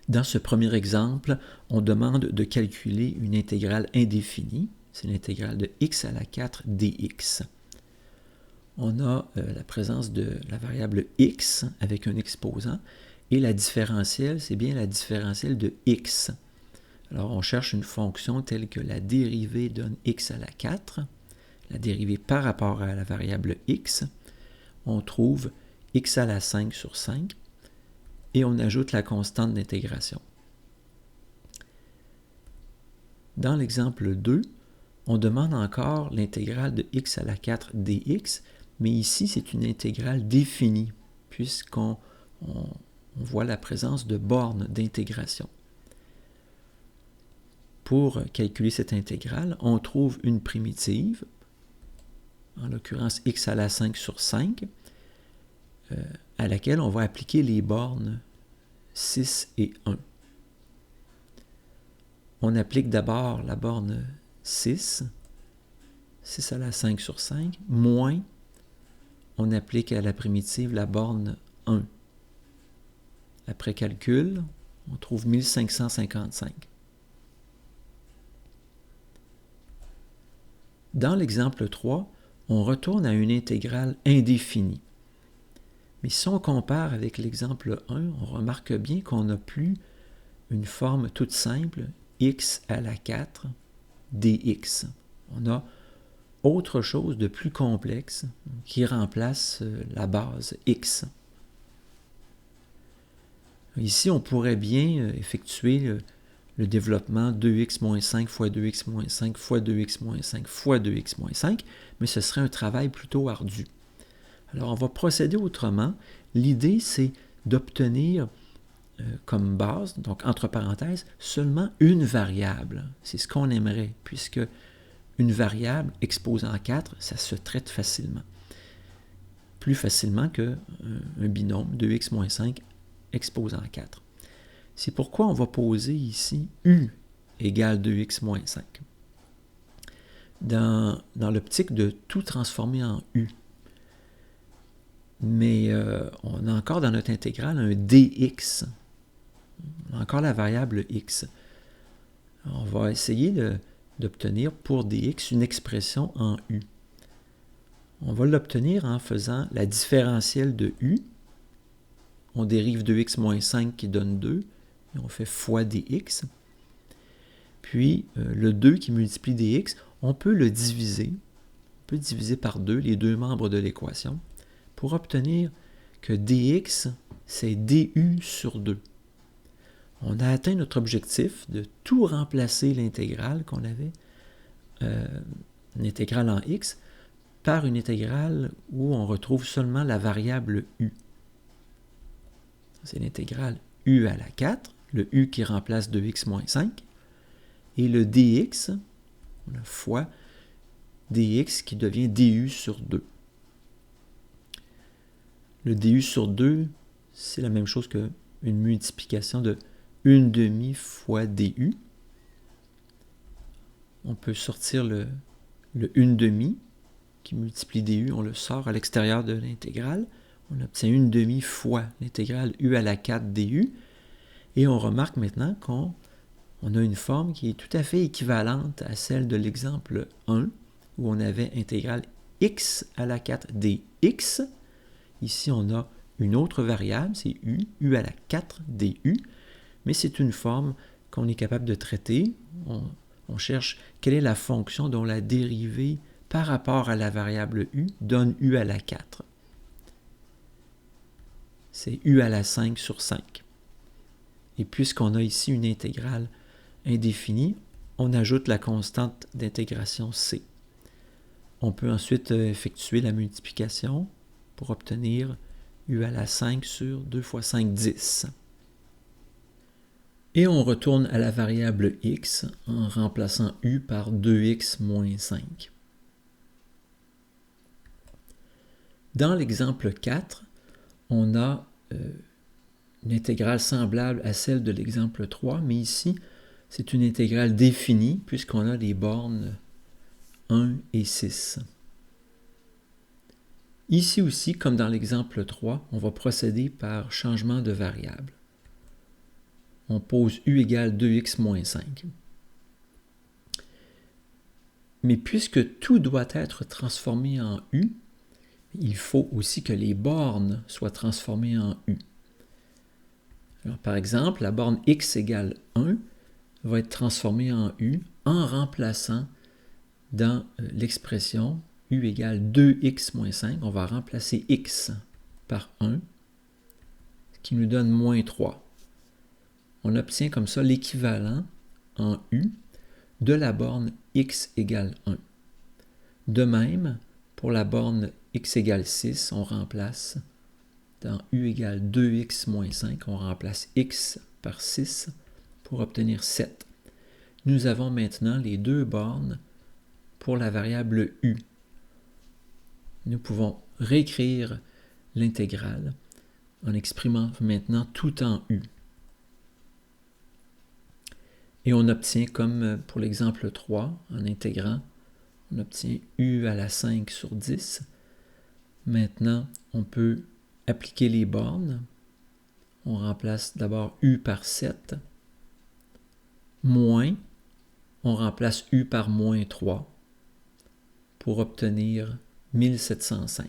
Dans ce premier exemple, on demande de calculer une intégrale indéfinie. C'est l'intégrale de x à la 4 dx. On a la présence de la variable x avec un exposant, et la différentielle, c'est bien la différentielle de x. Alors, on cherche une fonction telle que la dérivée donne x à la 4, la dérivée par rapport à la variable x. On trouve x à la 5 sur 5, et on ajoute la constante d'intégration. Dans l'exemple 2, on demande encore l'intégrale de x à la 4 dx, mais ici, c'est une intégrale définie, puisqu'on voit la présence de bornes d'intégration. Pour calculer cette intégrale, on trouve une primitive, en l'occurrence x à la 5 sur 5, à laquelle on va appliquer les bornes 6 et 1. On applique d'abord la borne 6 à la 5 sur 5, moins, on applique à la primitive la borne 1. Après calcul, on trouve 1555. Dans l'exemple 3, on retourne à une intégrale indéfinie. Mais si on compare avec l'exemple 1, on remarque bien qu'on n'a plus une forme toute simple, x à la 4 dx. On a autre chose de plus complexe qui remplace la base x. Ici, on pourrait bien effectuer le développement 2x-5 fois 2x-5 fois 2x-5 fois 2x-5, mais ce serait un travail plutôt ardu. Alors, on va procéder autrement. L'idée, c'est d'obtenir comme base, donc entre parenthèses, seulement une variable. C'est ce qu'on aimerait, puisque une variable exposant 4, ça se traite facilement. Plus facilement qu'un binôme 2x-5 exposant 4. C'est pourquoi on va poser ici u égale 2x-5. Dans l'optique de tout transformer en u. Mais on a encore dans notre intégrale un dx. On a encore la variable x. On va essayer d'obtenir pour dx une expression en u. On va l'obtenir en faisant la différentielle de u. On dérive 2x-5 qui donne 2, et on fait fois dx. Puis le 2 qui multiplie dx, on peut le diviser. On peut diviser par 2 les deux membres de l'équation pour obtenir que dx, c'est du sur 2. On a atteint notre objectif de tout remplacer l'intégrale qu'on avait, une intégrale en x, par une intégrale où on retrouve seulement la variable u. C'est l'intégrale u à la 4, le u qui remplace 2x moins 5, et le dx, on a fois dx qui devient du sur 2. Le du sur 2, c'est la même chose qu'une multiplication de 1/2 fois du. On peut sortir le 1/2 qui multiplie du, on le sort à l'extérieur de l'intégrale. On obtient 1/2 fois l'intégrale u à la 4 du. Et on remarque maintenant qu'on a une forme qui est tout à fait équivalente à celle de l'exemple 1, où on avait intégrale x à la 4 dx. Ici, on a une autre variable, c'est u à la 4 du, mais c'est une forme qu'on est capable de traiter. On cherche quelle est la fonction dont la dérivée par rapport à la variable u donne u à la 4. C'est u à la 5 sur 5. Et puisqu'on a ici une intégrale indéfinie, on ajoute la constante d'intégration c. On peut ensuite effectuer la multiplication pour obtenir u à la 5 sur 2 fois 5, 10. Et on retourne à la variable x en remplaçant u par 2x moins 5. Dans l'exemple 4, on a une intégrale semblable à celle de l'exemple 3, mais ici, c'est une intégrale définie puisqu'on a les bornes 1 et 6. Ici aussi, comme dans l'exemple 3, on va procéder par changement de variable. on pose u égale 2x moins 5. Mais puisque tout doit être transformé en u, il faut aussi que les bornes soient transformées en u. Alors, par exemple, la borne x égale 1 va être transformée en u en remplaçant dans l'expression u égale 2x moins 5, on va remplacer x par 1, ce qui nous donne moins 3. On obtient comme ça l'équivalent en u de la borne x égale 1. De même, pour la borne x égale 6, on remplace dans u égale 2x moins 5, on remplace x par 6 pour obtenir 7. Nous avons maintenant les deux bornes pour la variable u. Nous pouvons réécrire l'intégrale en exprimant maintenant tout en u. Et on obtient, comme pour l'exemple 3, en intégrant, on obtient u à la 5 sur 10. Maintenant, on peut appliquer les bornes. On remplace d'abord u par 7, moins, on remplace u par moins 3 pour obtenir 1705.